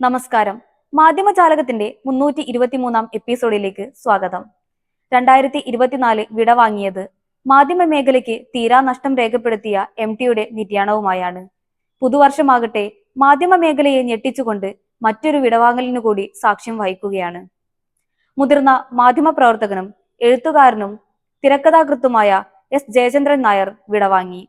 നമസ്കാരം. മാധ്യമജാലകത്തിന്റെ 323 എപ്പിസോഡിലേക്ക് സ്വാഗതം. 2024 വിടവാങ്ങിയത് മാധ്യമ മേഖലയ്ക്ക് തീരാ നഷ്ടം രേഖപ്പെടുത്തിയ MTയുടെ നിര്യാണവുമായാണ്. പുതുവർഷമാകട്ടെ മാധ്യമ മേഖലയെ ഞെട്ടിച്ചുകൊണ്ട് മറ്റൊരു വിടവാങ്ങലിനു കൂടി സാക്ഷ്യം വഹിക്കുകയാണ്. മുതിർന്ന മാധ്യമപ്രവർത്തകനും എഴുത്തുകാരനും തിരക്കഥാകൃത്തുമായ S. ജയചന്ദ്രൻ നായർ വിടവാങ്ങി.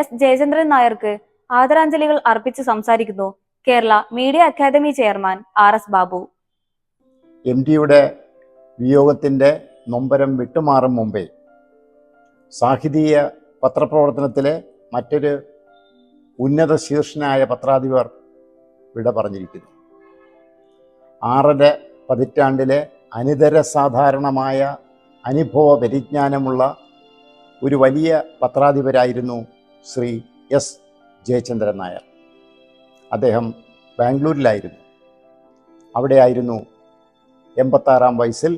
S. ജയചന്ദ്രൻ നായർക്ക് ആദരാഞ്ജലികൾ അർപ്പിച്ച് സംസാരിക്കുന്നു Kerala media academy chairman RS Babu. MTയുടെ വിയോഗത്തിൻ്റെ നൊമ്പരം വിട്ടുമാറും മുമ്പേ സാഹിതീയ പത്രപ്രവർത്തനത്തിലെ മറ്റൊരു ഉന്നത ശീർഷനായ പത്രാധിപർ വിട പറഞ്ഞിരിക്കുന്നു. 6.5 പതിറ്റാണ്ടിലെ അനിതര സാധാരണമായ അനുഭവ പരിജ്ഞാനമുള്ള ഒരു വലിയ പത്രാധിപരായിരുന്നു ശ്രീ S. ജയചന്ദ്രൻ നായർ. അദ്ദേഹം ബാംഗ്ലൂരിലായിരുന്നു. അവിടെയായിരുന്നു 86-ാം വയസ്സിൽ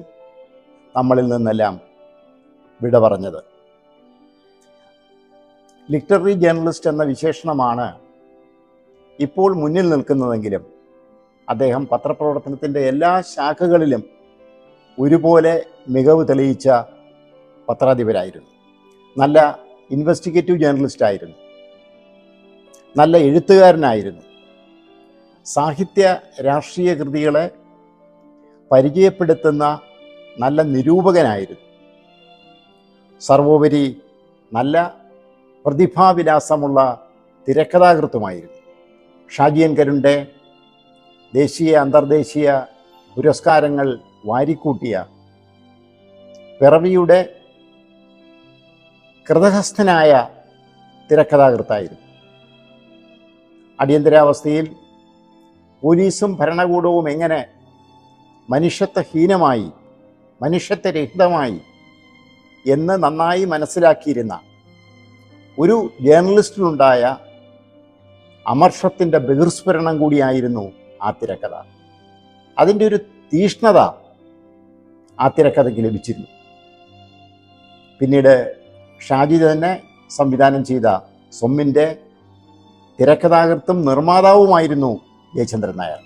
നമ്മളിൽ നിന്നെല്ലാം വിട പറഞ്ഞത്. ലിറ്റററി ജേർണലിസ്റ്റ് എന്ന വിശേഷണമാണ് ഇപ്പോൾ മുന്നിൽ നിൽക്കുന്നതെങ്കിലും അദ്ദേഹം പത്രപ്രവർത്തനത്തിൻ്റെ എല്ലാ ശാഖകളിലും ഒരുപോലെ മികവ് തെളിയിച്ച പത്രാധിപരായിരുന്നു. നല്ല ഇൻവെസ്റ്റിഗേറ്റീവ് ജേർണലിസ്റ്റ് ആയിരുന്നു. നല്ല എഴുത്തുകാരനായിരുന്നു. സാഹിത്യ രാഷ്ട്രീയ കൃതികളെ പരിചയപ്പെടുത്തുന്ന നല്ല നിരൂപകനായിരുന്നു. സർവോപരി നല്ല പ്രതിഭാവിലാസമുള്ള തിരക്കഥാകൃത്തുമായിരുന്നു. ഷാജി N. കരുണിൻ്റെ ദേശീയ അന്തർദേശീയ പുരസ്കാരങ്ങൾ വാരിക്കൂട്ടിയ പിറവിയുടെ കൃതഹസ്ഥനായ തിരക്കഥാകൃത്തായിരുന്നു. അടിയന്തരാവസ്ഥയിൽ പോലീസും ഭരണകൂടവും എങ്ങനെ മനുഷ്യത്വഹീനമായി മനുഷ്യത്വരഹിതമായി എന്ന് നന്നായി മനസ്സിലാക്കിയിരുന്ന ഒരു ജേർണലിസ്റ്റിനുണ്ടായ അമർഷത്തിൻ്റെ ബഹിർസ്ഫുരണം കൂടിയായിരുന്നു ആ തിരക്കഥ. അതിൻ്റെ ഒരു തീഷ്ണത ആ തിരക്കഥയ്ക്ക് ലഭിച്ചിരുന്നു. പിന്നീട് ഷാജി തന്നെ സംവിധാനം ചെയ്ത സൊമ്മിൻ്റെ തിരക്കഥാകൃത്തും നിർമ്മാതാവുമായിരുന്നു ജയചന്ദ്രൻ നായർ.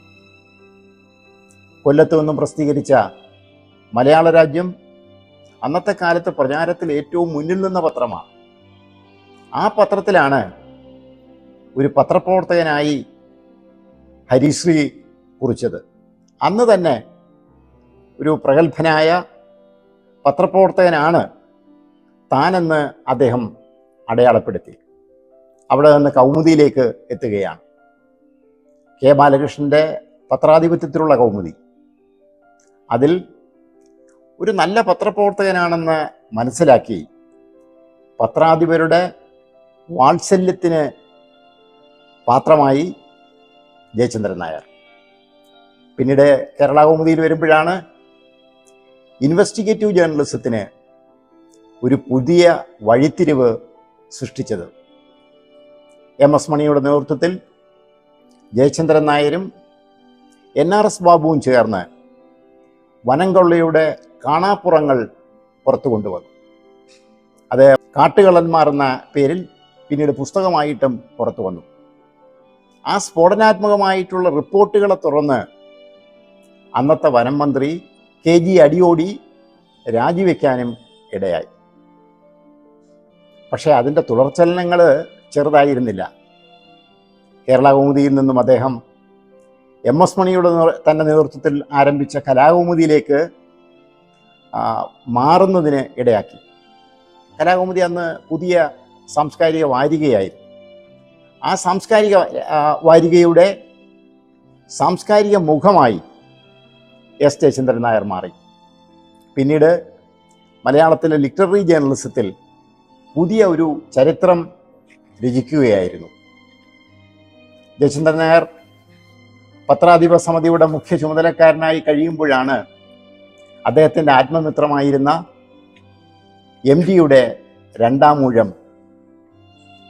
കൊല്ലത്ത് നിന്നും പ്രസിദ്ധീകരിച്ച മലയാള രാജ്യം അന്നത്തെ കാലത്ത് പ്രചാരത്തിൽ ഏറ്റവും മുന്നിൽ നിന്ന പത്രമാണ്. ആ പത്രത്തിലാണ് ഒരു പത്രപ്രവർത്തകനായി ഹരിശ്രീ കുറിച്ചത്. അന്ന് തന്നെ ഒരു പ്രഗത്ഭനായ പത്രപ്രവർത്തകനാണ് താനെന്ന് അദ്ദേഹം അടയാളപ്പെടുത്തി. അവിടെ നിന്ന് കൗമുദിയിലേക്ക് എത്തുകയാണ്. K. ബാലകൃഷ്ണൻ്റെ പത്രാധിപത്യത്തിലുള്ള കൗമുദി. അതിൽ ഒരു നല്ല പത്രപ്രവർത്തകനാണെന്ന് മനസ്സിലാക്കി പത്രാധിപരുടെ വാത്സല്യത്തിന് പാത്രമായി ജയചന്ദ്രൻ നായർ. പിന്നീട് കേരള കൗമുദിയിൽ വരുമ്പോഴാണ് ഇൻവെസ്റ്റിഗേറ്റീവ് ജേർണലിസത്തിന് ഒരു പുതിയ വഴിത്തിരിവ് സൃഷ്ടിച്ചത്. MS മണിയുടെ നേതൃത്വത്തിൽ ജയചന്ദ്രൻ നായരും NRS ബാബുവും ചേർന്ന് വനംകൊള്ളയുടെ കാണാപ്പുറങ്ങൾ പുറത്തു കൊണ്ടുവന്നു. അത് കാട്ടുകള്ളന്മാർ എന്ന പേരിൽ പിന്നീട് പുസ്തകമായിട്ടും പുറത്തു വന്നു. ആ സ്ഫോടനാത്മകമായിട്ടുള്ള റിപ്പോർട്ടുകളെ തുടർന്ന് അന്നത്തെ വനം മന്ത്രി KG അടിയോടി രാജിവെക്കാനും ഇടയായി. പക്ഷേ അതിൻ്റെ തുടർചലനങ്ങൾ ചെറുതായിരുന്നില്ല. കേരള കൗമുദിയിൽ നിന്നും അദ്ദേഹം MS മണിയുടെ തന്നെ നേതൃത്വത്തിൽ ആരംഭിച്ച കലാകൗമുദിയിലേക്ക് മാറുന്നതിന് ഇടയാക്കി. കലാകൗമുദി അന്ന് പുതിയ സാംസ്കാരിക വാരികയായിരുന്നു. ആ സാംസ്കാരിക വാരികയുടെ സാംസ്കാരിക മുഖമായി S. ജയചന്ദ്രൻ നായർ മാറി. പിന്നീട് മലയാളത്തിലെ ലിറ്റററി ജേർണലിസത്തിൽ പുതിയ ഒരു ചരിത്രം രചിക്കുകയായിരുന്നു. ജയചന്ദ്രൻ നായർ പത്രാധിപ സമിതിയുടെ മുഖ്യ ചുമതലക്കാരനായി കഴിയുമ്പോഴാണ് അദ്ദേഹത്തിൻ്റെ ആത്മമിത്രമായിരുന്ന MTയുടെ രണ്ടാം ഊഴം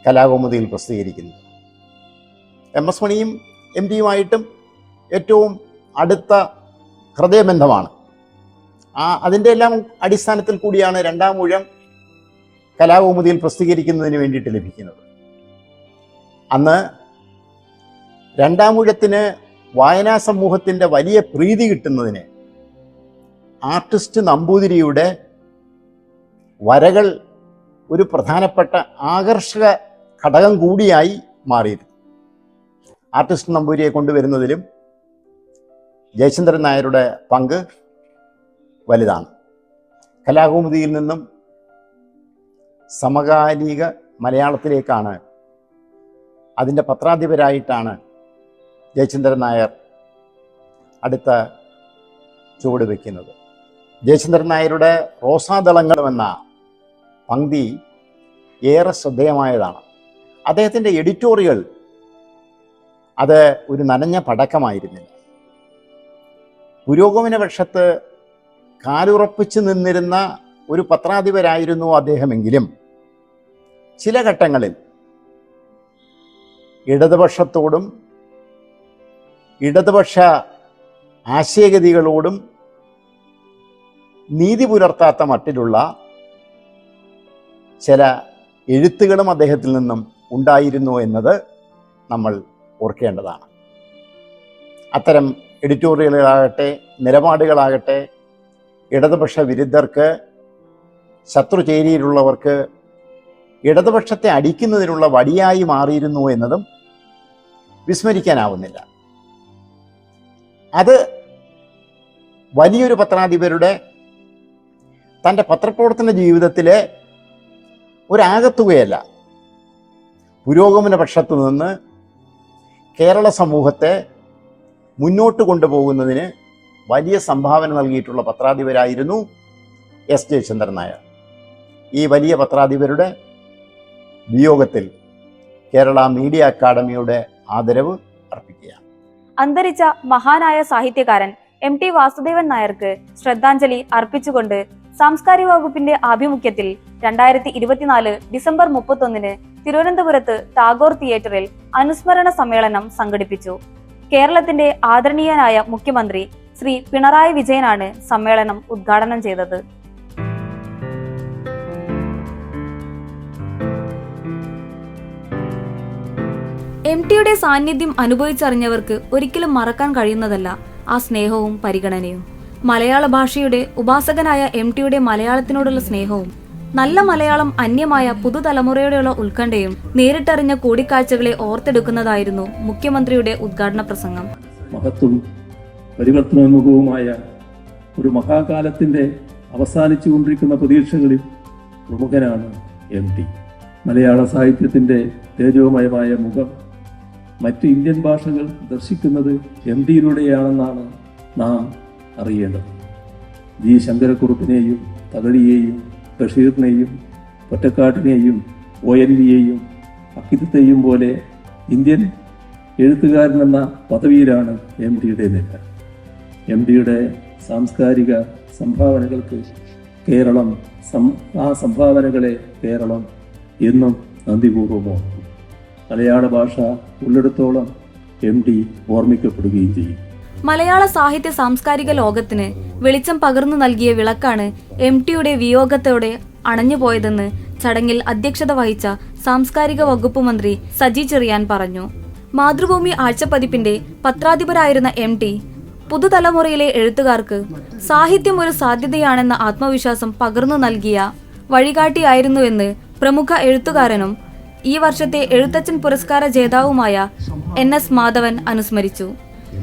കലാകൗമുദിയിൽ പ്രസിദ്ധീകരിക്കുന്നത്. MS മണിയും MT യുമായിട്ടും ഏറ്റവും അടുത്ത ഹൃദയബന്ധമാണ്. അതിൻ്റെ എല്ലാം അടിസ്ഥാനത്തിൽ കൂടിയാണ് രണ്ടാം ഊഴം കലാകൗമുദിയിൽ പ്രസിദ്ധീകരിക്കുന്നതിന് വേണ്ടിയിട്ട് ലഭിക്കുന്നത്. അന്ന് രണ്ടാം ഊഴത്തിന് വായനാ സമൂഹത്തിൻ്റെ വലിയ പ്രീതി കിട്ടുന്നതിന് ആർട്ടിസ്റ്റ് നമ്പൂതിരിയുടെ വരകൾ ഒരു പ്രധാനപ്പെട്ട ആകർഷക ഘടകം കൂടിയായി മാറിയിരുന്നു. ആർട്ടിസ്റ്റ് നമ്പൂതിരിയെ കൊണ്ടുവരുന്നതിലും ജയചന്ദ്രൻ നായരുടെ പങ്ക് വലുതാണ്. കലാകൗമുദിയിൽ നിന്നും സമകാലിക മലയാളത്തിലേക്കാണ്, അതിൻ്റെ പത്രാധിപരായിട്ടാണ് ജയചന്ദ്രൻ നായർ അടുത്ത ചുവട് വയ്ക്കുന്നത്. ജയചന്ദ്രൻ നായരുടെ റോസാദളങ്ങൾ എന്ന പങ്ക്തി ഏറെ ശ്രദ്ധേയമായതാണ്. അദ്ദേഹത്തിൻ്റെ എഡിറ്റോറിയൽ അത് ഒരു നനഞ്ഞ പടക്കമായിരുന്നില്ല. പുരോഗമന പക്ഷത്ത് കാലുറപ്പിച്ച് നിന്നിരുന്ന ഒരു പത്രാധിപരായിരുന്നു അദ്ദേഹമെങ്കിലും ചില ഘട്ടങ്ങളിൽ ഇടതുപക്ഷത്തോടും ഇടതുപക്ഷ ആശയഗതികളോടും നീതി പുലർത്താത്ത മട്ടിലുള്ള ചില എഴുത്തുകളും അദ്ദേഹത്തിൽ നിന്നും ഉണ്ടായിരുന്നു എന്നത് നമ്മൾ ഓർക്കേണ്ടതാണ്. അത്തരം എഡിറ്റോറിയലുകളാകട്ടെ നിലപാടുകളാകട്ടെ ഇടതുപക്ഷ വിരുദ്ധർക്ക്, ശത്രുചേരിയിലുള്ളവർക്ക് ഇടതുപക്ഷത്തെ അടിക്കുന്നതിനുള്ള വടിയായി മാറിയിരുന്നു എന്നതും വിസ്മരിക്കാനാവുന്നില്ല. അത് വലിയൊരു പത്രാധിപരുടെ തൻ്റെ പത്രപ്രവർത്തന ജീവിതത്തിലെ ഒരാകത്തുകയല്ല. പുരോഗമന പക്ഷത്തു നിന്ന് കേരള സമൂഹത്തെ മുന്നോട്ട് കൊണ്ടുപോകുന്നതിന് വലിയ സംഭാവന നൽകിയിട്ടുള്ള പത്രാധിപരായിരുന്നു S. ജയചന്ദ്രൻ നായർ. ഈ വലിയ പത്രാധിപരുടെ വിയോഗത്തിൽ കേരള മീഡിയ അക്കാദമിയുടെ ആദരവ് അർപ്പിക്കുകയാണ്. അന്തരിച്ച മഹാനായ സാഹിത്യകാരൻ MT വാസുദേവൻ നായർക്ക് ശ്രദ്ധാഞ്ജലി അർപ്പിച്ചുകൊണ്ട് സാംസ്കാരിക വകുപ്പിന്റെ ആഭിമുഖ്യത്തിൽ 2024 ഡിസംബർ 31 തിരുവനന്തപുരത്ത് ടാഗോർ തിയേറ്ററിൽ അനുസ്മരണ സമ്മേളനം സംഘടിപ്പിച്ചു. കേരളത്തിന്റെ ആദരണീയനായ മുഖ്യമന്ത്രി ശ്രീ പിണറായി വിജയനാണ് സമ്മേളനം ഉദ്ഘാടനം ചെയ്തത്. MTയുടെ സാന്നിധ്യം അനുഭവിച്ചറിഞ്ഞവർക്ക് ഒരിക്കലും മറക്കാൻ കഴിയുന്നതല്ല ആ സ്നേഹവും പരിഗണനയും. മലയാള ഭാഷയുടെ ഉപാസകനായ MTയുടെ മലയാളത്തിനോടുള്ള സ്നേഹവും നല്ല മലയാളം അന്യമായ പുതുതലമുറയോടുള്ള ഉത്കണ്ഠയും നേരിട്ടറിഞ്ഞ കൂടിക്കാഴ്ചകളെ ഓർത്തെടുക്കുന്നതായിരുന്നു മുഖ്യമന്ത്രിയുടെ ഉദ്ഘാടന പ്രസംഗം. മഹത്വം പരിവർത്തനോന്മുഖവുമായ ഒരു മഹാകാലത്തിന്റെ അവസാനിച്ചുകൊണ്ടിരിക്കുന്ന പ്രതീക്ഷകളിൽ പ്രമുഖനാണ് MT. മലയാള സാഹിത്യത്തിന്റെ തേജോമയമായ മുഖം മറ്റ് ഇന്ത്യൻ ഭാഷകൾ ദർശിക്കുന്നത് MTയിലൂടെയാണെന്നാണ് നാം അറിയേണ്ടത്. ജി ശങ്കരക്കുറുപ്പിനെയും തകഴിയെയും ബഷീറിനെയും ഒറ്റക്കാട്ടിനെയും ONVയെയും അക്കിത്തത്തെയും പോലെ ഇന്ത്യൻ എഴുത്തുകാരനെന്ന പദവിയിലാണ് MTയുടെ നില. MTയുടെ സാംസ്കാരിക സംഭാവനകൾക്ക് കേരളം ആ സംഭാവനകളെ കേരളം എന്നും നന്ദിപൂർവ്വം ഓർക്കും. മലയാള ഭാഷ ഉള്ളിടത്തോളം MT ഓർമ്മിക്കപ്പെടുകയും ചെയ്യും. മലയാള സാഹിത്യ സാംസ്കാരിക ലോകത്തിന് വെളിച്ചം പകർന്നു നൽകിയ വിളക്കാണ് MTയുടെ വിയോഗത്തോടെ അണഞ്ഞുപോയതെന്ന് ചടങ്ങിൽ അധ്യക്ഷത വഹിച്ച സാംസ്കാരിക വകുപ്പ് മന്ത്രി സജി ചെറിയാൻ പറഞ്ഞു. മാതൃഭൂമി ആഴ്ചപ്പതിപ്പിന്റെ പത്രാധിപരായിരുന്ന MT പുതുതലമുറയിലെ എഴുത്തുകാർക്ക് സാഹിത്യം ഒരു സാധ്യതയാണെന്ന ആത്മവിശ്വാസം പകർന്നു നൽകിയ വഴികാട്ടിയായിരുന്നുവെന്ന് പ്രമുഖ എഴുത്തുകാരനും ഈ വർഷത്തെ എഴുത്തച്ഛൻ പുരസ്കാര ജേതാവുമായ NS മാധവൻ അനുസ്മരിച്ചു.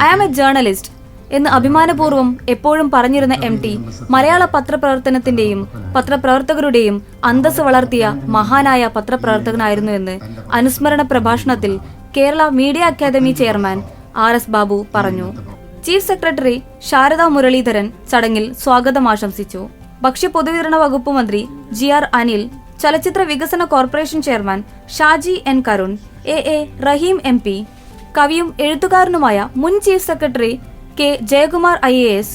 ഐ ആം എ ജേർണലിസ്റ്റ് എന്ന് അഭിമാനപൂർവ്വം എപ്പോഴും പറഞ്ഞിരുന്ന MT മലയാള പത്രപ്രവർത്തനത്തിന്റെയും പത്രപ്രവർത്തകരുടെയും അന്തസ് വളർത്തിയ മഹാനായ പത്രപ്രവർത്തകനായിരുന്നുവെന്ന് അനുസ്മരണ പ്രഭാഷണത്തിൽ Kerala media academy chairman RS Babu പറഞ്ഞു. ചീഫ് സെക്രട്ടറി ശാരദ മുരളീധരൻ ചടങ്ങിൽ സ്വാഗതം ആശംസിച്ചു. ഭക്ഷ്യ പൊതുവിതരണ വകുപ്പ് മന്ത്രി GR അനിൽ, ചലച്ചിത്ര വികസന corporation chairman Shaji N Karun, A Rahim MP, കവിയും എഴുത്തുകാരനുമായ മുൻ chief secretary K Jayakumar IAS,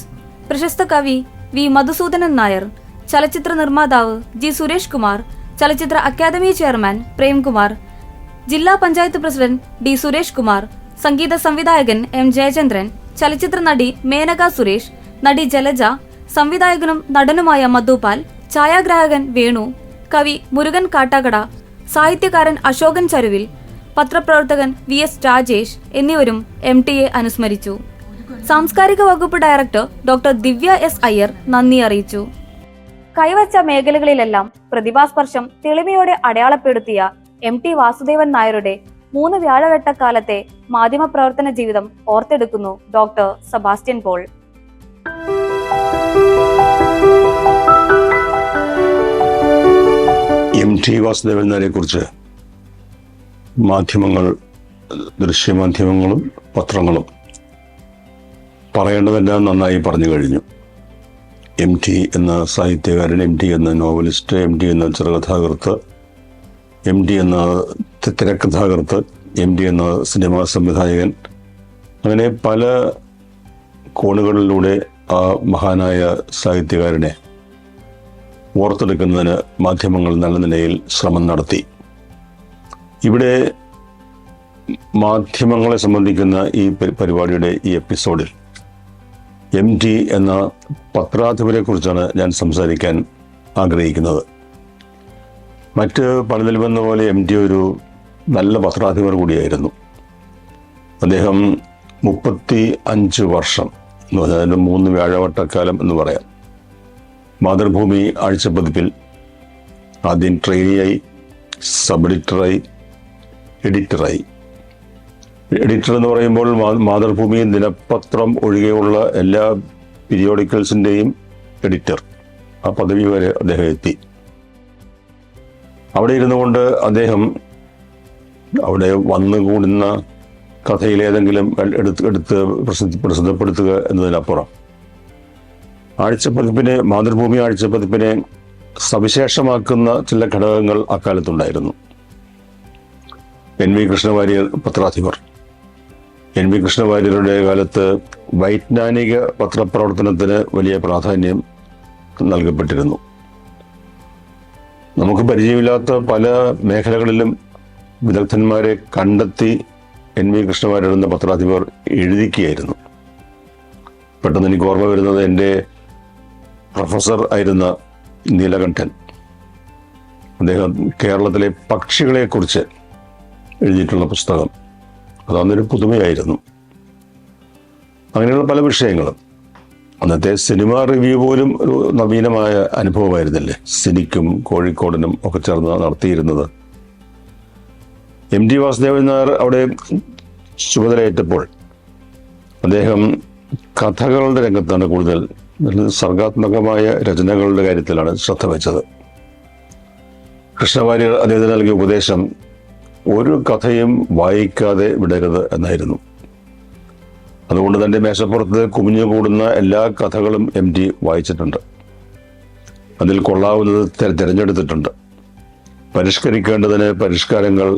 പ്രശസ്ത കവി V മധുസൂദനൻ നായർ, ചലച്ചിത്ര നിർമ്മാതാവ് G സുരേഷ് കുമാർ, ചലച്ചിത്ര അക്കാദമി ചെയർമാൻ പ്രേംകുമാർ, ജില്ലാ പഞ്ചായത്ത് പ്രസിഡന്റ് ഡി സുരേഷ് കുമാർ, സംഗീത സംവിധായകൻ എം ജയചന്ദ്രൻ, ചലച്ചിത്ര നടി മേനക സുരേഷ്, നടി ജലജ, സംവിധായകനും നടനുമായ മധുപാൽ, ഛായാഗ്രാഹകൻ വേണു, കവി മുരുകൻ കാട്ടാക്കട, സാഹിത്യകാരൻ അശോകൻ ചരുവിൽ, പത്രപ്രവർത്തകൻ VS രാജേഷ് എന്നിവരും MTയെ അനുസ്മരിച്ചു. സാംസ്കാരിക വകുപ്പ് ഡയറക്ടർ ഡോക്ടർ ദിവ്യ S അയ്യർ നന്ദി അറിയിച്ചു. കൈവച്ച മേഖലകളിലെല്ലാം പ്രതിഭാസ്പർശം തെളിമയോടെ അടയാളപ്പെടുത്തിയ MT വാസുദേവൻ നായരുടെ 3 വ്യാഴവട്ടക്കാലത്തെ മാധ്യമപ്രവർത്തന ജീവിതം ഓർത്തെടുക്കുന്നു ഡോക്ടർ സെബാസ്റ്റ്യൻ പോൾ. MT വാസുദേവൻ നായരെ കുറിച്ച് മാധ്യമങ്ങൾ, ദൃശ്യമാധ്യമങ്ങളും പത്രങ്ങളും പറയേണ്ടതെല്ലാം നന്നായി പറഞ്ഞു കഴിഞ്ഞു. MT എന്ന സാഹിത്യകാരൻ, MT എന്ന നോവലിസ്റ്റ്, MT എന്ന ചെറുകഥാകൃത്ത്, MT എന്ന തിരക്കഥാകൃത്ത്, MT എന്ന സിനിമാ സംവിധായകൻ, അങ്ങനെ പല കോണുകളിലൂടെ ആ മഹാനായ സാഹിത്യകാരനെ ഓർത്തെടുക്കുന്നതിന് മാധ്യമങ്ങൾ നല്ല നിലയിൽ ശ്രമം നടത്തി. ഇവിടെ മാധ്യമങ്ങളെ സംബന്ധിക്കുന്ന ഈ പരിപാടിയുടെ ഈ എപ്പിസോഡിൽ MT എന്ന പത്രാധിപരെ കുറിച്ചാണ് ഞാൻ സംസാരിക്കാൻ ആഗ്രഹിക്കുന്നത്. മറ്റ് പലതിലുമെന്ന പോലെ MT ഒരു നല്ല പത്രാധിപർ കൂടിയായിരുന്നു. അദ്ദേഹം 35 വർഷം എന്ന് പറഞ്ഞാൽ 3 വ്യാഴവട്ടക്കാലം എന്ന് പറയാം, മാതൃഭൂമി ആഴ്ചപ്പതിപ്പിൽ ആദ്യം ട്രെയിനിയായി, സബ് എഡിറ്ററായി, എഡിറ്ററായി. എഡിറ്റർ എന്ന് പറയുമ്പോൾ മാതൃഭൂമി ദിനപത്രം ഒഴികെയുള്ള എല്ലാ പീരിയോഡിക്കൽസിൻ്റെയും എഡിറ്റർ, ആ പദവി വരെ അദ്ദേഹം എത്തി. അവിടെ ഇരുന്നു കൊണ്ട് അദ്ദേഹം അവിടെ വന്നുകൂടുന്ന കഥയിലേതെങ്കിലും എടുത്ത് പ്രസിദ്ധപ്പെടുത്തുക എന്നതിനപ്പുറം ആഴ്ചപ്പതിപ്പിനെ, മാതൃഭൂമി ആഴ്ചപ്പതിപ്പിനെ സവിശേഷമാക്കുന്ന ചില ഘടകങ്ങൾ അക്കാലത്തുണ്ടായിരുന്നു. NV കൃഷ്ണവാര്യർ പത്രാധിപർ. NV കൃഷ്ണവാര്യരുടെ കാലത്ത് വൈജ്ഞാനിക പത്രപ്രവർത്തനത്തിന് വലിയ പ്രാധാന്യം നൽകപ്പെട്ടിരുന്നു. നമുക്ക് പരിചയമില്ലാത്ത പല മേഖലകളിലും വിദഗ്ധന്മാരെ കണ്ടെത്തി NV കൃഷ്ണവാര്യർ എന്ന പത്രാധിപർ എഴുതിക്കുകയായിരുന്നു. പെട്ടെന്ന് എനിക്ക് ഓർമ്മ വരുന്നത് എൻ്റെ പ്രൊഫസർ ആയിരുന്ന നീലകണ്ഠൻ. അദ്ദേഹം കേരളത്തിലെ പക്ഷികളെക്കുറിച്ച് എഴുതിയിട്ടുള്ള പുസ്തകം, അതന്നൊരു പുതുമയായിരുന്നു. അങ്ങനെയുള്ള പല വിഷയങ്ങളും. അന്നത്തെ സിനിമ റിവ്യൂ പോലും ഒരു നവീനമായ അനുഭവമായിരുന്നില്ലേ, സിനിക്കും കോഴിക്കോടിനും ഒക്കെ ചേർന്ന് നടത്തിയിരുന്നത്. MT വാസുദേവൻ നായർ അവിടെ ചുമതലയേറ്റപ്പോൾ അദ്ദേഹം കഥകളുടെ രംഗത്താണ് കൂടുതൽ, സർഗാത്മകമായ രചനകളുടെ കാര്യത്തിലാണ് ശ്രദ്ധ വെച്ചത്. കൃഷ്ണവാര്യർ അദ്ദേഹത്തിന് നൽകിയ ഉപദേശം ഒരു കഥയും വായിക്കാതെ വിടരുത് എന്നായിരുന്നു. അതുകൊണ്ട് തൻ്റെ മേശപ്പുറത്ത് കുമിഞ്ഞുകൂടുന്ന എല്ലാ കഥകളും MT വായിച്ചിട്ടുണ്ട്. അതിൽ കൊള്ളാവുന്നത് തിരഞ്ഞെടുത്തിട്ടുണ്ട്. പരിഷ്കരിക്കേണ്ടതിന് പരിഷ്കാരങ്ങൾ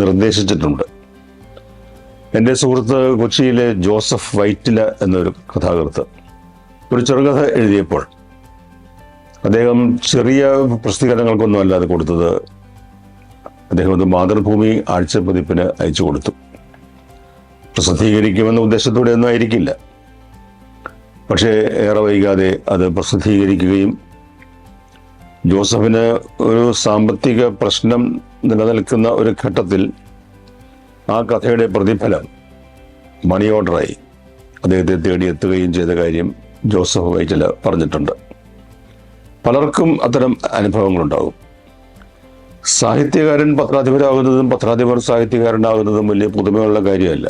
നിർദ്ദേശിച്ചിട്ടുണ്ട്. എൻ്റെ സുഹൃത്ത് കൊച്ചിയിലെ ജോസഫ് വൈറ്റില എന്നൊരു കഥാകൃത്ത് ഒരു ചെറുകഥ എഴുതിയപ്പോൾ അദ്ദേഹം ചെറിയ പ്രസിദ്ധീകരണങ്ങൾക്കൊന്നും അല്ലാതെ കൊടുത്തത്, അദ്ദേഹം അത് മാതൃഭൂമി ആഴ്ചപ്പതിപ്പിന് അയച്ചു കൊടുത്തു. പ്രസിദ്ധീകരിക്കുമെന്ന ഉദ്ദേശത്തോടെ ഒന്നും ആയിരിക്കില്ല, പക്ഷേ ഏറെ വൈകാതെ അത് പ്രസിദ്ധീകരിക്കുകയും ജോസഫിന് ഒരു സാമ്പത്തിക പ്രശ്നം നിലനിൽക്കുന്ന ഒരു ഘട്ടത്തിൽ ആ കഥയുടെ പ്രതിഫലം മണി ഓർഡറായി അദ്ദേഹത്തെ തേടിയെത്തുകയും ചെയ്ത കാര്യം ജോസഫ് വൈറ്റില പറഞ്ഞിട്ടുണ്ട്. പലർക്കും അത്തരം അനുഭവങ്ങളുണ്ടാകും. സാഹിത്യകാരൻ പത്രാധിപരാകുന്നതും പത്രാധിപർ സാഹിത്യകാരനാകുന്നതും വലിയ പുതുമയുള്ള കാര്യമല്ല.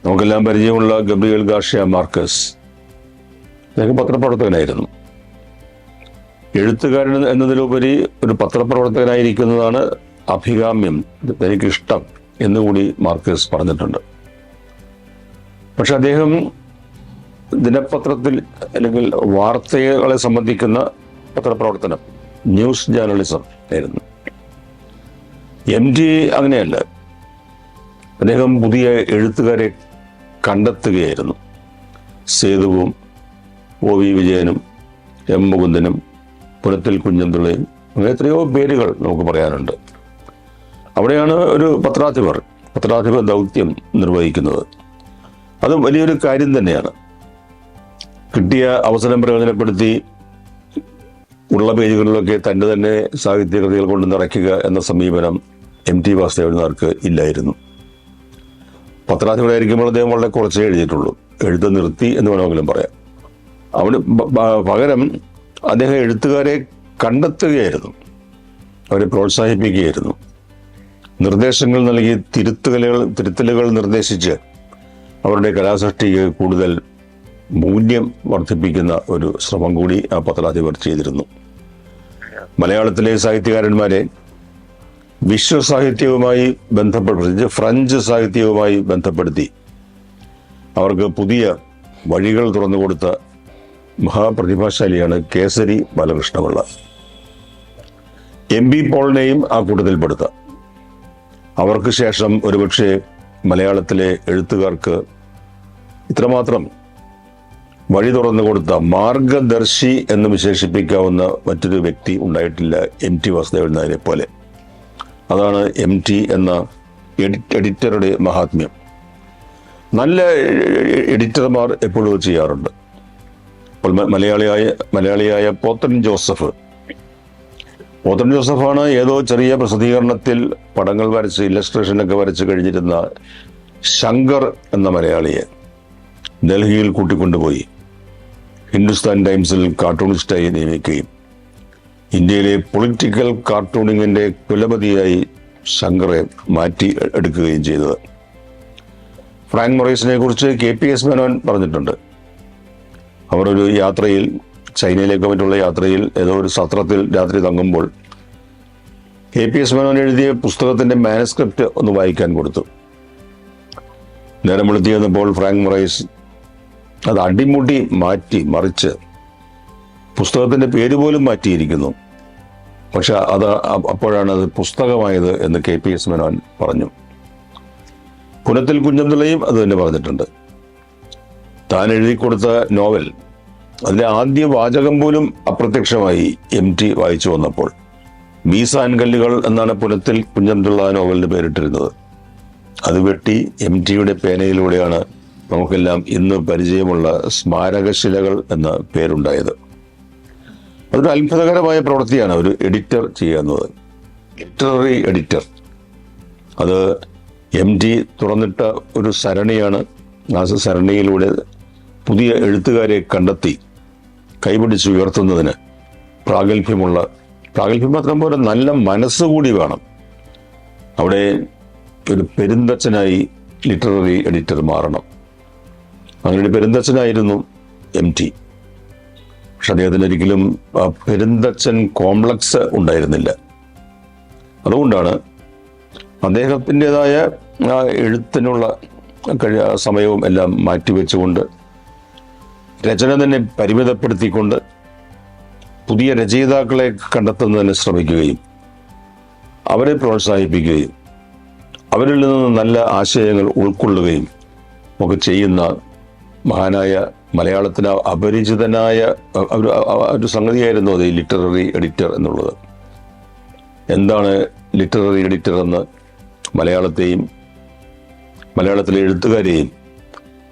നമുക്കെല്ലാം പരിചയമുള്ള ഗബ്രിയേൽ ഗാർഷ്യ മാർക്കസ്, അദ്ദേഹം പത്രപ്രവർത്തകനായിരുന്നു. എഴുത്തുകാരൻ എന്നതിലുപരി ഒരു പത്രപ്രവർത്തകനായിരിക്കുന്നതാണ് അഭികാമ്യം, എനിക്കിഷ്ടം എന്നുകൂടി മാർക്കസ് പറഞ്ഞിട്ടുണ്ട്. പക്ഷെ അദ്ദേഹം ദിനപത്രത്തിൽ അല്ലെങ്കിൽ വാർത്തകളെ സംബന്ധിക്കുന്ന പത്രപ്രവർത്തനം, ന്യൂസ് ജേർണലിസം ആയിരുന്നു. MT അങ്ങനെയല്ല. അദ്ദേഹം പുതിയ എഴുത്തുകാരെ കണ്ടെത്തുകയായിരുന്നു. സേതുവും OV വിജയനും M മുകുന്ദനും പുനത്തിൽ കുഞ്ഞന്തുള്ളയും അങ്ങനെ എത്രയോ പേരുകൾ നമുക്ക് പറയാനുണ്ട്. അവിടെയാണ് ഒരു പത്രാധിപർ ദൗത്യം നിർവഹിക്കുന്നത്. അത് വലിയൊരു കാര്യം തന്നെയാണ്. കിട്ടിയ അവസരം പ്രയോജനപ്പെടുത്തി ഉള്ള പേജുകളിലൊക്കെ തന്നെ സാഹിത്യകൃതികൾ കൊണ്ട് നിറയ്ക്കുക എന്ന സമീപനം MT വാസുദേവൻ നായർക്ക് ഇല്ലായിരുന്നു. പത്രാധിപരായിരിക്കുമ്പോൾ അദ്ദേഹം വളരെ കുറച്ചേ എഴുതിയിട്ടുള്ളൂ. എഴുത്ത് നിർത്തി എന്ന് വേണമെങ്കിലും പറയാം. അവന് പകരം അദ്ദേഹം എഴുത്തുകാരെ കണ്ടെത്തുകയായിരുന്നു, അവരെ പ്രോത്സാഹിപ്പിക്കുകയായിരുന്നു, നിർദ്ദേശങ്ങൾ നൽകി തിരുത്തലുകൾ നിർദ്ദേശിച്ച് അവരുടെ കലാസൃഷ്ടിക്ക് കൂടുതൽ മൂല്യം വർദ്ധിപ്പിക്കുന്ന ഒരു ശ്രമം കൂടി ആ പത്രാധിപർ ചെയ്തിരുന്നു. മലയാളത്തിലെ സാഹിത്യകാരന്മാരെ വിശ്വസാഹിത്യവുമായി ബന്ധപ്പെടുത്തി, ഫ്രഞ്ച് സാഹിത്യവുമായി ബന്ധപ്പെടുത്തി അവർക്ക് പുതിയ വഴികൾ തുറന്നു കൊടുത്ത മഹാപ്രതിഭാശാലിയാണ് കേസരി ബാലകൃഷ്ണപിള്ള. MB പോളിനെയും ആ കൂട്ടത്തിൽപ്പെടുത്താം. അവർക്ക് ശേഷം ഒരുപക്ഷെ മലയാളത്തിലെ എഴുത്തുകാർക്ക് ഇത്രമാത്രം വഴി തുറന്നു കൊടുത്ത മാർഗദർശി എന്ന് വിശേഷിപ്പിക്കാവുന്ന മറ്റൊരു വ്യക്തി ഉണ്ടായിട്ടില്ല MT വാസുദേവൻ നായരെ പോലെ. അതാണ് MT എന്ന എഡിറ്ററുടെ മഹാത്മ്യം. നല്ല എഡിറ്റർമാർ എപ്പോഴും ചെയ്യാറുണ്ട്. അപ്പോൾ മലയാളിയായ പോത്തൻ ജോസഫാണ് ഏതോ ചെറിയ പ്രസിദ്ധീകരണത്തിൽ പടങ്ങൾ വരച്ച് ഇല്ലസ്ട്രേഷനൊക്കെ വരച്ച് കഴിഞ്ഞിരുന്ന ശങ്കർ എന്ന മലയാളിയെ ഡൽഹിയിൽ കൂട്ടിക്കൊണ്ടുപോയി ഹിന്ദുസ്ഥാൻ ടൈംസിൽ കാർട്ടൂണിസ്റ്റായി നിയമിക്കുകയും ഇന്ത്യയിലെ പൊളിറ്റിക്കൽ കാർട്ടൂണിങ്ങിന്റെ കുലപതിയായി ശങ്കറെ മാറ്റി എടുക്കുകയും ചെയ്തത്. ഫ്രാങ്ക് മൊറീസിനെ കുറിച്ച് KPS മേനോൻ പറഞ്ഞിട്ടുണ്ട്. അവർ ഒരു യാത്രയിൽ, ചൈനയിലേക്ക് മറ്റുള്ള യാത്രയിൽ ഏതോ ഒരു സത്രത്തിൽ രാത്രി തങ്ങുമ്പോൾ KPS മേനോൻ എഴുതിയ പുസ്തകത്തിന്റെ മാനസ്ക്രിപ്റ്റ് ഒന്ന് വായിക്കാൻ കൊടുത്തു. നേരം വെളുത്തി വന്നപ്പോൾ ഫ്രാങ്ക് മൊറീസ് അത് അടിമുടി മറിച്ച് പുസ്തകത്തിന്റെ പേര് പോലും മാറ്റിയിരിക്കുന്നു. പക്ഷെ അപ്പോഴാണ് അത് പുസ്തകമായത് എന്ന് KPS മേനോൻ പറഞ്ഞു. പുനത്തിൽ കുഞ്ഞബ്ദുള്ളയും അത് തന്നെ പറഞ്ഞിട്ടുണ്ട്. താൻ എഴുതി കൊടുത്ത നോവൽ, അതിലെ ആദ്യ വാചകം പോലും അപ്രത്യക്ഷമായി MT വായിച്ചു വന്നപ്പോൾ. മീസാൻ കല്ലുകൾ എന്നാണ് പുനത്തിൽ കുഞ്ഞബ്ദുള്ള നോവലിന് പേരിട്ടിരുന്നത്. അത് വെട്ടി MTയുടെ പേനയിലൂടെയാണ് നമുക്കെല്ലാം ഇന്ന് പരിചയമുള്ള സ്മാരകശിലകൾ എന്ന പേരുണ്ടായത്. അതൊരു അത്ഭുതകരമായ പ്രവൃത്തിയാണ് ഒരു എഡിറ്റർ ചെയ്യുന്നത്, ലിറ്റററി എഡിറ്റർ. അത് MT തുറന്നിട്ട ഒരു സരണിയാണ്. ആ സരണിയിലൂടെ പുതിയ എഴുത്തുകാരെ കണ്ടെത്തി കൈപിടിച്ച് ഉയർത്തുന്നതിന് പ്രാഗൽഭ്യം മാത്രം പോലെ നല്ല മനസ്സുകൂടി വേണം. അവിടെ ഒരു പെരുന്തച്ഛനായി ലിറ്റററി എഡിറ്റർ മാറണം. അങ്ങനെ പെരുന്തച്ഛനായിരുന്നു MT. പക്ഷെ അദ്ദേഹത്തിന് ഒരിക്കലും ആ പെരുന്തച്ഛൻ കോംപ്ലക്സ് ഉണ്ടായിരുന്നില്ല. അതുകൊണ്ടാണ് അദ്ദേഹത്തിൻ്റെതായ ആ എഴുത്തിനുള്ള സമയവും എല്ലാം മാറ്റിവെച്ചുകൊണ്ട് രചന തന്നെ പരിമിതപ്പെടുത്തിക്കൊണ്ട് പുതിയ രചയിതാക്കളെ കണ്ടെത്തുന്നതിന് ശ്രമിക്കുകയും അവരെ പ്രോത്സാഹിപ്പിക്കുകയും അവരിൽ നിന്ന് നല്ല ആശയങ്ങൾ ഉൾക്കൊള്ളുകയും ഒക്കെ ചെയ്യുന്ന മഹാനായ, മലയാളത്തിന് അപരിചിതനായ ഒരു സംഗതിയായിരുന്നു അത്, ഈ ലിറ്റററി എഡിറ്റർ എന്നുള്ളത്. എന്താണ് ലിറ്റററി എഡിറ്റർ എന്ന് മലയാളത്തിലെ എഴുത്തുകാരെയും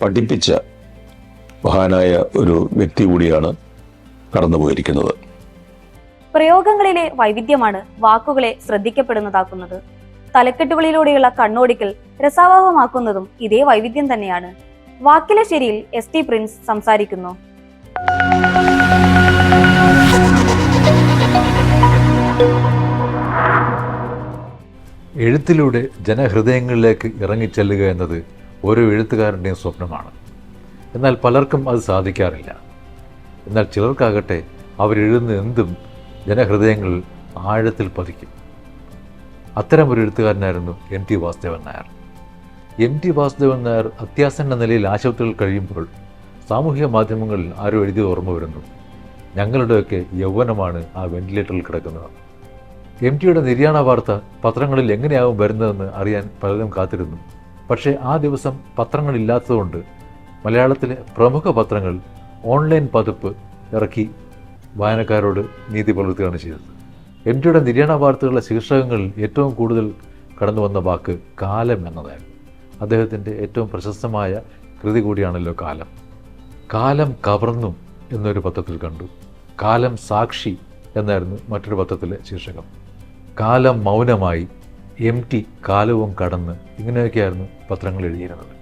പഠിപ്പിച്ച മഹാനായ ഒരു വ്യക്തി കൂടിയാണ് കടന്നുപോയിരിക്കുന്നത്. പ്രയോഗങ്ങളിലെ വൈവിധ്യമാണ് വാക്കുകളെ ശ്രദ്ധിക്കപ്പെടുന്നതാക്കുന്നത്. തലക്കെട്ടുകളിലൂടെയുള്ള കണ്ണോടിക്കൽ രസാവഹമാക്കുന്നതും ഇതേ വൈവിധ്യം തന്നെയാണ്. വാക്കിലെ ശരിയിൽ ST പ്രിൻസ് സംസാരിക്കുന്നു. എഴുത്തിലൂടെ ജനഹൃദയങ്ങളിലേക്ക് ഇറങ്ങിച്ചെല്ലുക എന്നത് ഓരോ എഴുത്തുകാരൻ്റെയും സ്വപ്നമാണ്. എന്നാൽ പലർക്കും അത് സാധിക്കാറില്ല. എന്നാൽ ചിലർക്കാകട്ടെ അവരെഴുതുന്ന എന്തും ജനഹൃദയങ്ങളിൽ ആഴത്തിൽ പതിക്കും. അത്തരമൊരു എഴുത്തുകാരനായിരുന്നു MT വാസുദേവൻ നായർ. MT വാസുദേവൻ നായർ അത്യാസന്ന നിലയിൽ ആശുപത്രിയിൽ കഴിയുമ്പോൾ സാമൂഹിക മാധ്യമങ്ങളിൽ ആരോ എഴുതി ഓർമ്മ വരുന്നു, ഞങ്ങളുടെയൊക്കെ യൗവനമാണ് ആ വെന്റിലേറ്ററിൽ കിടക്കുന്നത്. MTയുടെ നിര്യാണ വാർത്ത പത്രങ്ങളിൽ എങ്ങനെയാവും വരുന്നതെന്ന് അറിയാൻ പലരും കാത്തിരുന്നു. പക്ഷേ ആ ദിവസം പത്രങ്ങളില്ലാത്തതുകൊണ്ട് മലയാളത്തിലെ പ്രമുഖ പത്രങ്ങൾ ഓൺലൈൻ പതിപ്പ് ഇറക്കി വായനക്കാരോട് നീതി പുലർത്തുകയാണ് ചെയ്തത്. MTയുടെ നിര്യാണ വാർത്തകളുടെ ശീർഷകങ്ങളിൽ ഏറ്റവും കൂടുതൽ കടന്നു വന്ന വാക്ക് കാലം എന്നതായിരുന്നു. അദ്ദേഹത്തിൻ്റെ ഏറ്റവും പ്രശസ്തമായ കൃതി കൂടിയാണല്ലോ കാലം. കാലം കവർന്നു എന്നൊരു പത്രത്തിൽ കണ്ടു. കാലം സാക്ഷി എന്നായിരുന്നു മറ്റൊരു പത്രത്തിലെ ശീർഷകം. കാലം മൗനമായി, MT കാലവും കടന്ന്, ഇങ്ങനെയൊക്കെയായിരുന്നു പത്രങ്ങൾ എഴുതിയിരുന്നത്.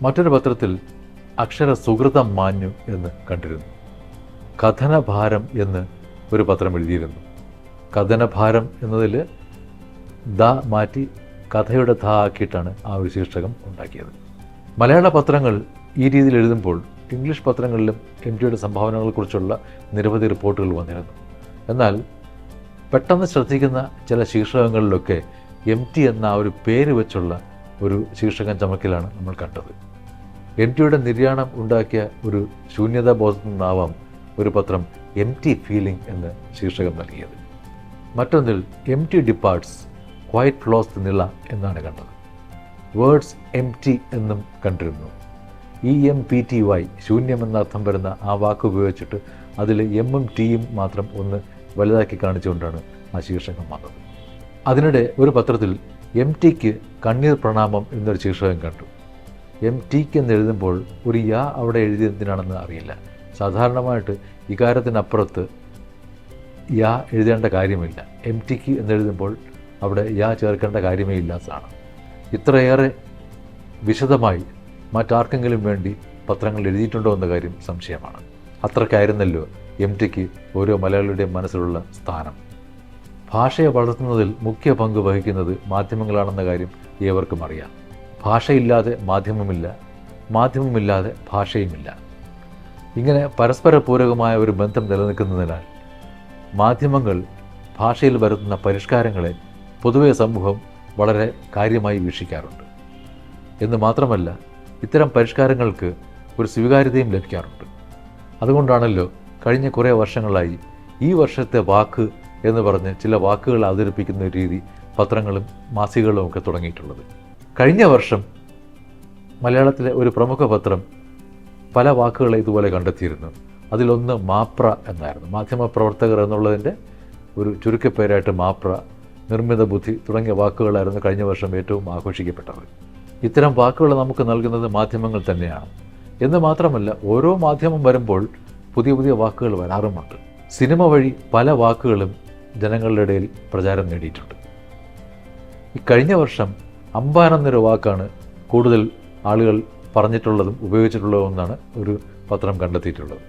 മറ്റൊരു പത്രത്തിൽ അക്ഷര സുഹൃതം മാഞ്ഞു എന്ന് കണ്ടിരുന്നു. കഥനഭാരം എന്ന് ഒരു പത്രം എഴുതിയിരുന്നു. കഥനഭാരം എന്നതിൽ ദ മാറ്റി കഥയുടെ ധ ആക്കിയിട്ടാണ് ആ ഒരു ശീർഷകം ഉണ്ടാക്കിയത്. മലയാള പത്രങ്ങൾ ഈ രീതിയിൽ എഴുതുമ്പോൾ ഇംഗ്ലീഷ് പത്രങ്ങളിലും MTയുടെ സംഭാവനകളെക്കുറിച്ചുള്ള നിരവധി റിപ്പോർട്ടുകൾ വന്നിരുന്നു. എന്നാൽ പെട്ടെന്ന് ശ്രദ്ധിക്കുന്ന ചില ശീർഷകങ്ങളിലൊക്കെ MT എന്ന ആ ഒരു പേര് വെച്ചുള്ള ഒരു ശീർഷകം ചമക്കലാണ് നമ്മൾ കണ്ടത്. MTയുടെ നിര്യാണം ഉണ്ടാക്കിയ ഒരു ശൂന്യതാബോധത്തിൽ നിന്നാവാം ഒരു പത്രം MT ഫീലിംഗ് എന്ന് ശീർഷകം നൽകിയത്. മറ്റൊന്നിൽ MT ഡിപ്പാർട്സ് ക്വൈറ്റ് ലോസ്റ്റ് നില എന്നാണ് കണ്ടത്. വേർഡ്സ് MT എന്നും കണ്ടിരുന്നു. EMPTY ശൂന്യം എന്നർത്ഥം വരുന്ന ആ വാക്ക് ഉപയോഗിച്ചിട്ട് അതിൽ എമ്മും ടിയും മാത്രം ഒന്ന് വലുതാക്കി കാണിച്ചുകൊണ്ടാണ് ആ ശീർഷകം വന്നത്. അതിനിടെ ഒരു പത്രത്തിൽ MTക്ക് കണ്ണീർ പ്രണാമം എന്നൊരു ശീർഷകം കണ്ടു. MTക്ക് എന്ന് എഴുതുമ്പോൾ ഒരു യാ അവിടെ എഴുതിയതിനാണെന്ന് അറിയില്ല. സാധാരണമായിട്ട് ഇകാരത്തിനപ്പുറത്ത് യാ എഴുതേണ്ട കാര്യമില്ല. MTക്ക് എന്നെഴുതുമ്പോൾ അവിടെ യാ ചേർക്കേണ്ട കാര്യമേ ഇല്ലാത്തതാണ്. ഇത്രയേറെ വിശദമായി മറ്റാർക്കെങ്കിലും വേണ്ടി പത്രങ്ങൾ എഴുതിയിട്ടുണ്ടോ എന്ന കാര്യം സംശയമാണ്. അത്രയ്ക്കായിരുന്നല്ലോ MTക്ക് ഓരോ മലയാളിയുടെയും മനസ്സിലുള്ള സ്ഥാനം. ഭാഷയെ വളർത്തുന്നതിൽ മുഖ്യ പങ്ക് വഹിക്കുന്നത് മാധ്യമങ്ങളാണെന്ന കാര്യം ഏവർക്കും അറിയാം. ഭാഷയില്ലാതെ മാധ്യമമില്ല, മാധ്യമമില്ലാതെ ഭാഷയുമില്ല. ഇങ്ങനെ പരസ്പര പൂരകമായ ഒരു ബന്ധം നിലനിൽക്കുന്നതിനാൽ മാധ്യമങ്ങൾ ഭാഷയിൽ വരുത്തുന്ന പരിഷ്കാരങ്ങളെ പൊതുവെ സമൂഹം വളരെ കാര്യമായി വീക്ഷിക്കാറുണ്ട്. എന്ന് മാത്രമല്ല, ഇത്തരം പരിഷ്കാരങ്ങൾക്ക് ഒരു സ്വീകാര്യതയും ലഭിക്കാറുണ്ട്. അതുകൊണ്ടാണല്ലോ കഴിഞ്ഞ കുറേ വർഷങ്ങളായി ഈ വർഷത്തെ വാക്ക് എന്ന് പറഞ്ഞ് ചില വാക്കുകൾ അവതരിപ്പിക്കുന്ന രീതി പത്രങ്ങളും മാസികകളും ഒക്കെ തുടങ്ങിയിട്ടുള്ളത്. കഴിഞ്ഞ വർഷം മലയാളത്തിലെ ഒരു പ്രമുഖ പത്രം പല വാക്കുകളെ ഇതുപോലെ കണ്ടെത്തിയിരുന്നു. അതിലൊന്ന് മാപ്ര എന്നായിരുന്നു. മാധ്യമപ്രവർത്തകർ എന്നുള്ളതിൻ്റെ ഒരു ചുരുക്കപ്പേരായിട്ട് മാപ്ര, നിർമ്മിത ബുദ്ധി തുടങ്ങിയ വാക്കുകളായിരുന്നു കഴിഞ്ഞ വർഷം ഏറ്റവും ആഘോഷിക്കപ്പെട്ടത്. ഇത്തരം വാക്കുകൾ നമുക്ക് നൽകുന്നത് മാധ്യമങ്ങൾ തന്നെയാണ്. എന്ന് മാത്രമല്ല, ഓരോ മാധ്യമം വരുമ്പോൾ പുതിയ പുതിയ വാക്കുകൾ വരാറുമുണ്ട്. സിനിമ വഴി പല വാക്കുകളും ജനങ്ങളുടെ ഇടയിൽ പ്രചാരം നേടിയിട്ടുണ്ട്. ഈ കഴിഞ്ഞ വർഷം അമ്പാൻ എന്നൊരു വാക്കാണ് കൂടുതൽ ആളുകൾ പറഞ്ഞിട്ടുള്ളതും ഉപയോഗിച്ചിട്ടുള്ളതും എന്നാണ് ഒരു പത്രം കണ്ടെത്തിയിട്ടുള്ളത്.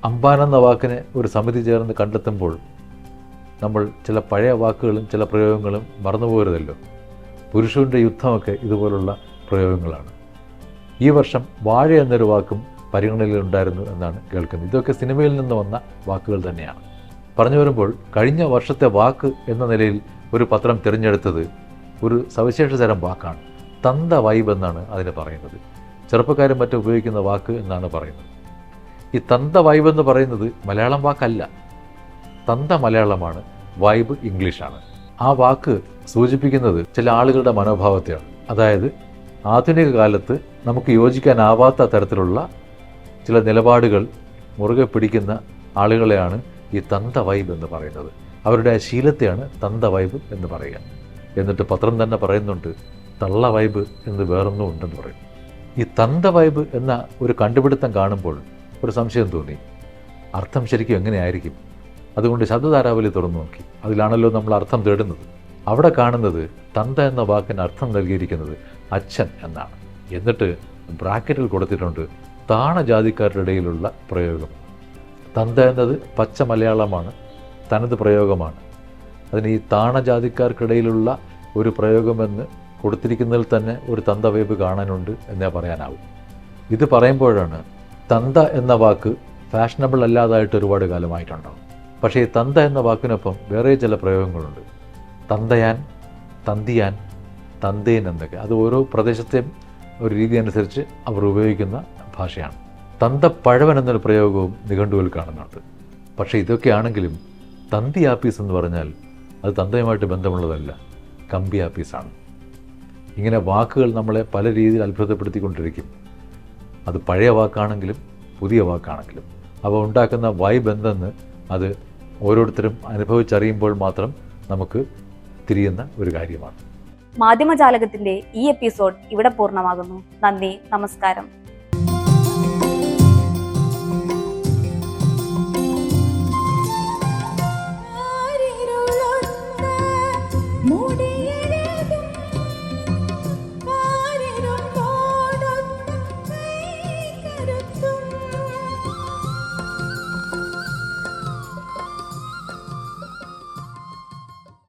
അമ്പാൻ എന്ന വാക്കിനെ ഒരു സമിതി ചേർന്ന് കണ്ടെത്തുമ്പോൾ നമ്മൾ ചില പഴയ വാക്കുകളും ചില പ്രയോഗങ്ങളും മറന്നുപോകരുതല്ലോ. പുരുഷൻ്റെ യുദ്ധമൊക്കെ ഇതുപോലുള്ള പ്രയോഗങ്ങളാണ്. ഈ വർഷം വാഴ എന്നൊരു വാക്കും പരിഗണനയിലുണ്ടായിരുന്നു എന്നാണ് കേൾക്കുന്നത്. ഇതൊക്കെ സിനിമയിൽ നിന്ന് വന്ന വാക്കുകൾ തന്നെയാണ്. പറഞ്ഞു വരുമ്പോൾ കഴിഞ്ഞ വർഷത്തെ വാക്ക് എന്ന നിലയിൽ ഒരു പത്രം തിരഞ്ഞെടുത്തത് ഒരു സവിശേഷ തരം വാക്കാണ്. തന്ത വൈബ് എന്നാണ് അതിന് പറയുന്നത്. ചെറുപ്പക്കാരും മറ്റും ഉപയോഗിക്കുന്ന വാക്ക് എന്നാണ് പറയുന്നത്. ഈ തന്ത വൈബ് എന്ന് പറയുന്നത് മലയാളം വാക്കല്ല, തന്ത മലയാളമാണ്, വൈബ് ഇംഗ്ലീഷാണ്. ആ വാക്ക് സൂചിപ്പിക്കുന്നത് ചില ആളുകളുടെ മനോഭാവത്തെയാണ്. അതായത് ആധുനിക കാലത്ത് നമുക്ക് യോജിക്കാനാവാത്ത തരത്തിലുള്ള ചില നിലപാടുകൾ മുറുകെ പിടിക്കുന്ന ആളുകളെയാണ് ഈ തന്ത വൈബ് എന്ന് പറയുന്നത്. അവരുടെ ആ ശീലത്തെയാണ് തന്ത വൈബ് എന്ന് പറയുക. എന്നിട്ട് പത്രം തന്നെ പറയുന്നുണ്ട് തള്ള വൈബ് എന്ന് വേറൊന്നും ഉണ്ടെന്ന് പറയും. ഈ തന്ത വൈബ് എന്ന ഒരു കണ്ടുപിടുത്തം കാണുമ്പോൾ ഒരു സംശയം തോന്നി, അർത്ഥം ശരിക്കും എങ്ങനെയായിരിക്കും? അതുകൊണ്ട് ശബ്ദധാരാവലി തുറന്നു നോക്കി. അതിലാണല്ലോ നമ്മൾ അർത്ഥം തേടുന്നത്. അവിടെ കാണുന്നത് തന്ത എന്ന വാക്കിന് അർത്ഥം നൽകിയിരിക്കുന്നത് അച്ഛൻ എന്നാണ്. എന്നിട്ട് ബ്രാക്കറ്റിൽ കൊടുത്തിട്ടുണ്ട് താണജാതിക്കാരുടെ ഇടയിലുള്ള പ്രയോഗം. തന്ത എന്നത് പച്ച മലയാളമാണ്, തനത് പ്രയോഗമാണ്. അതിന് ഈ താണജാതിക്കാർക്കിടയിലുള്ള ഒരു പ്രയോഗമെന്ന് കൊടുത്തിരിക്കുന്നതിൽ തന്നെ ഒരു തന്ത വൈബ് കാണാനുണ്ട് എന്നേ പറയാനാവും. ഇത് പറയുമ്പോഴാണ് തന്ത എന്ന വാക്ക് ഫാഷനബിൾ അല്ലാതായിട്ട് ഒരുപാട് കാലമായിട്ടുണ്ടാവും. പക്ഷേ ഈ തന്ത എന്ന വാക്കിനൊപ്പം വേറെ ചില പ്രയോഗങ്ങളുണ്ട്. തന്തയാൻ, തന്തിയാൻ, തന്തേൻ എന്നൊക്കെ. അത് ഓരോ പ്രദേശത്തെയും ഒരു രീതി അനുസരിച്ച് അവർ ഉപയോഗിക്കുന്ന ഭാഷയാണ്. തന്തപ്പഴവൻ എന്നൊരു പ്രയോഗവും നിഘണ്ടുവിൽ കാണുന്നുണ്ട്. പക്ഷേ ഇതൊക്കെയാണെങ്കിലും തന്തി ആപ്പീസ് എന്ന് പറഞ്ഞാൽ അത് തന്തയുമായിട്ട് ബന്ധമുള്ളതല്ല, കമ്പി ആപ്പീസാണ്. ഇങ്ങനെ വാക്കുകൾ നമ്മളെ പല രീതിയിൽ അത്ഭുതപ്പെടുത്തിക്കൊണ്ടിരിക്കും. അത് പഴയ വാക്കാണെങ്കിലും പുതിയ വാക്കാണെങ്കിലും അവ ഉണ്ടാക്കുന്ന വൈബ് എന്തെന്ന് അത് ഓരോരുത്തരും അനുഭവിച്ചറിയുമ്പോൾ മാത്രം നമുക്ക് തിരിയുന്ന ഒരു കാര്യമാണ്. മാധ്യമജാലകത്തിന്റെ ഈ എപ്പിസോഡ് ഇവിടെ പൂർണ്ണമാകുന്നു. നന്ദി, നമസ്കാരം.